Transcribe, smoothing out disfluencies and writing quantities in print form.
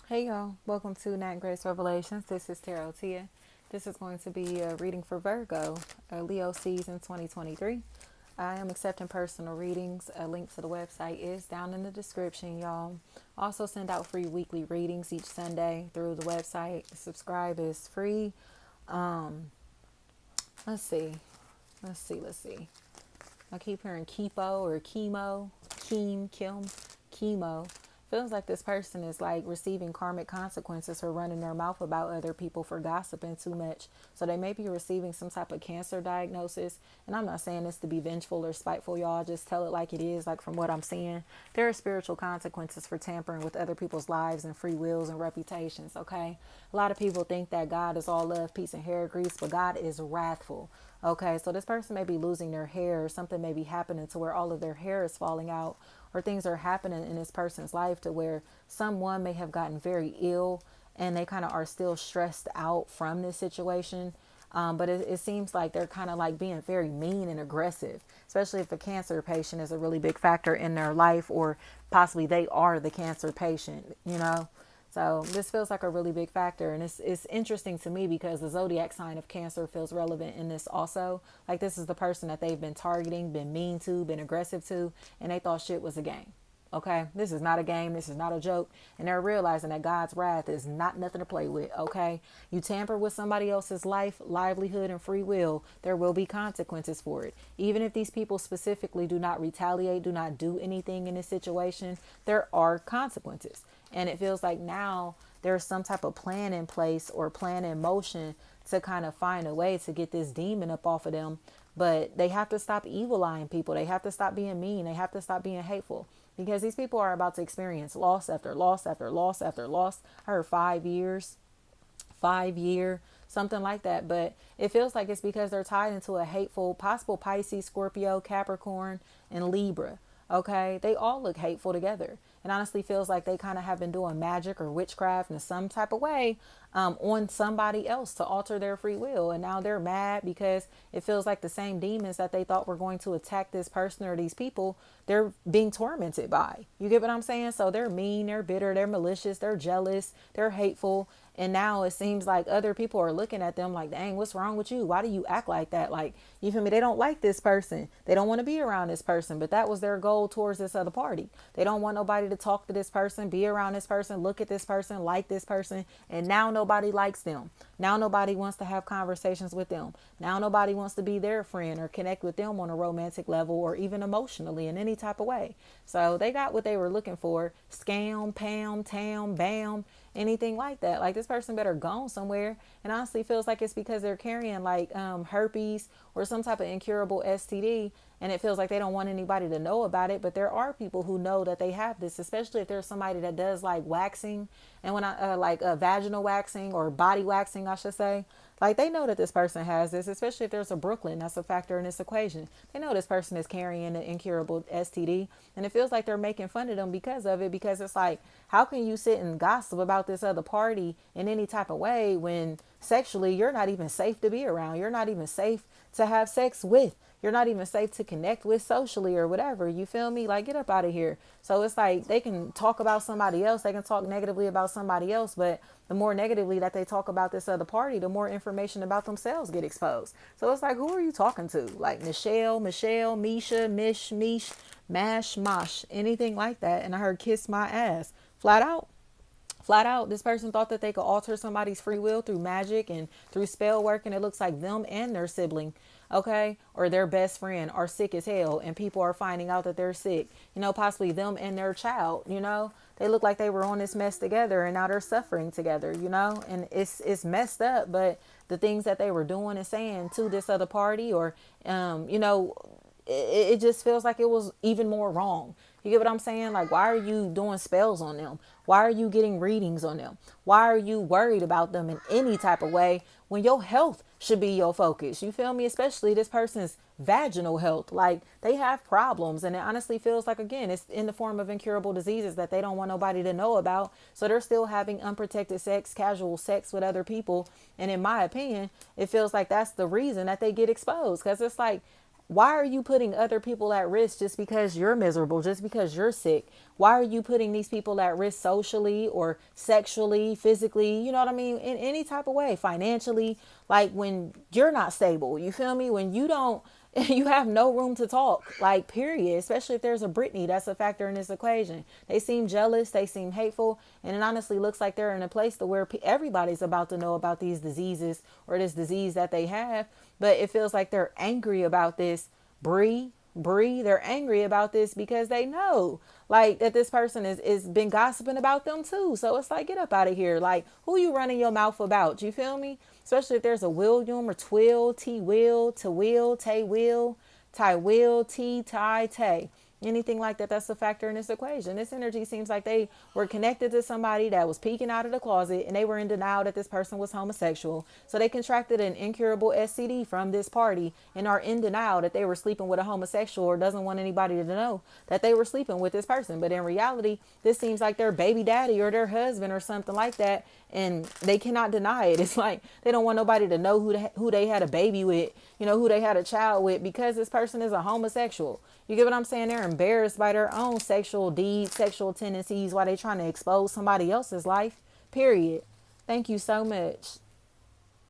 Hey y'all, welcome to Nat Grace Revelations. This is Tarot Tia. This is going to be a reading for Virgo, Leo season 2023. I am accepting personal readings. A link to the website is down in the description, y'all. Also send out free weekly readings each Sunday through the website. Subscribe is free. Um, let's see. Let's see. I keep hearing Kipo or chemo, Kim, chemo. Feels like this person is like receiving karmic consequences for running their mouth about other people for gossiping too much. So they may be receiving some type of cancer diagnosis. And I'm not saying this to be vengeful or spiteful, y'all. Just tell it like it is, like from what I'm seeing. There are spiritual consequences for tampering with other people's lives and free wills and reputations, okay? A lot of people think that God is all love, peace, and hair grease, but God is wrathful. Okay, so this person may be losing their hair, or something may be happening to where all of their hair is falling out, or things are happening in this person's life to where someone may have gotten very ill and they kind of are still stressed out from this situation. But it seems like they're kind of like being very mean and aggressive, especially if a cancer patient is a really big factor in their life, or possibly they are the cancer patient, you know? So this feels like a really big factor. And it's interesting to me because the zodiac sign of Cancer feels relevant in this also. Like this is the person that they've been targeting, been mean to, been aggressive to, and they thought shit was a game. Okay, this is not a game. This is not a joke. And they're realizing that God's wrath is not nothing to play with. Okay, you tamper with somebody else's life, livelihood, and free will, there will be consequences for it. Even if these people specifically do not retaliate, do not do anything in this situation, there are consequences. And it feels like now there's some type of plan in place or plan in motion to kind of find a way to get this demon up off of them. But they have to stop evil eyeing people. They have to stop being mean. They have to stop being hateful, because these people are about to experience loss after loss after loss after loss. I heard 5 years, 5 year, something like that. But it feels like it's because they're tied into a hateful, possible Pisces, Scorpio, Capricorn, and Libra. Okay, they all look hateful together. It honestly feels like they kind of have been doing magic or witchcraft in some type of way on somebody else to alter their free will. And now they're mad because it feels like the same demons that they thought were going to attack this person or these people, they're being tormented by. You get what I'm saying? So they're mean, they're bitter, they're malicious, they're jealous, they're hateful. And now it seems like other people are looking at them like, dang, what's wrong with you? Why do you act like that? Like, you feel me? They don't like this person. They don't want to be around this person. But that was their goal towards this other party. They don't want nobody to talk to this person, be around this person, look at this person, like this person. And now nobody likes them. Now nobody wants to have conversations with them. Now nobody wants to be their friend or connect with them on a romantic level or even emotionally in any type of way. So they got what they were looking for. Scam, pam, tam, bam, anything like that. Like this person better go somewhere. And honestly feels like it's because they're carrying like herpes or some type of incurable STD, and it feels like they don't want anybody to know about it. But there are people who know that they have this, especially if there's somebody that does like waxing, and when I like vaginal waxing or body waxing, I should say, like they know that this person has this, especially if there's a Brooklyn that's a factor in this equation. They know this person is carrying an incurable STD, and it feels like they're making fun of them because of it, because it's like, how can you sit and gossip about this other party in any type of way when sexually you're not even safe to be around, you're not even safe to have sex with, you're not even safe to connect with socially or whatever, you feel me? Like, get up out of here. So it's like they can talk about somebody else, they can talk negatively about somebody else, but the more negatively that they talk about this other party, the more information about themselves get exposed. So it's like, who are you talking to? Like Michelle, Misha, Mish, Mash, Mosh, anything like that. And I heard kiss my ass. Flat out. Flat out, this person thought that they could alter somebody's free will through magic and through spell work, and it looks like them and their sibling, okay, or their best friend are sick as hell, and people are finding out that they're sick. You know, possibly them and their child. You know, they look like they were on this mess together, and now they're suffering together. You know, and it's messed up. But the things that they were doing and saying to this other party, or you know, it just feels like it was even more wrong. You get what I'm saying? Like, why are you doing spells on them? Why are you getting readings on them? Why are you worried about them in any type of way when your health should be your focus? You feel me? Especially this person's vaginal health. Like, they have problems, and it honestly feels like, again, it's in the form of incurable diseases that they don't want nobody to know about. So they're still having unprotected sex, casual sex with other people. And in my opinion, it feels like that's the reason that they get exposed, because it's like, why are you putting other people at risk just because you're miserable, just because you're sick? Why are you putting these people at risk socially or sexually, physically, you know what I mean, in any type of way, financially? Like when you're not stable, you feel me? When you don't, you have no room to talk, like, period. Especially if there's a Brittany, that's a factor in this equation. They seem jealous, they seem hateful, and it honestly looks like they're in a place to where everybody's about to know about these diseases or this disease that they have. But it feels like they're angry about this. Bree, they're angry about this because they know, like, that this person is been gossiping about them too. So it's like, get up out of here. Like, who you running your mouth about? You feel me? Especially if there's a William or Twill, T Will, to Will, Tay Will, Ty Will, T Ty Tay. Anything like that, that's a factor in this equation. This energy seems like they were connected to somebody that was peeking out of the closet and they were in denial that this person was homosexual. So they contracted an incurable STD from this party and are in denial that they were sleeping with a homosexual or doesn't want anybody to know that they were sleeping with this person. But in reality, this seems like their baby daddy or their husband or something like that. And they cannot deny it. It's like they don't want nobody to know who they had a baby with, who they had a child with, because this person is a homosexual. You get what I'm saying? They're embarrassed by their own sexual deeds, sexual tendencies, while they're trying to expose somebody else's life. Period. Thank you so much.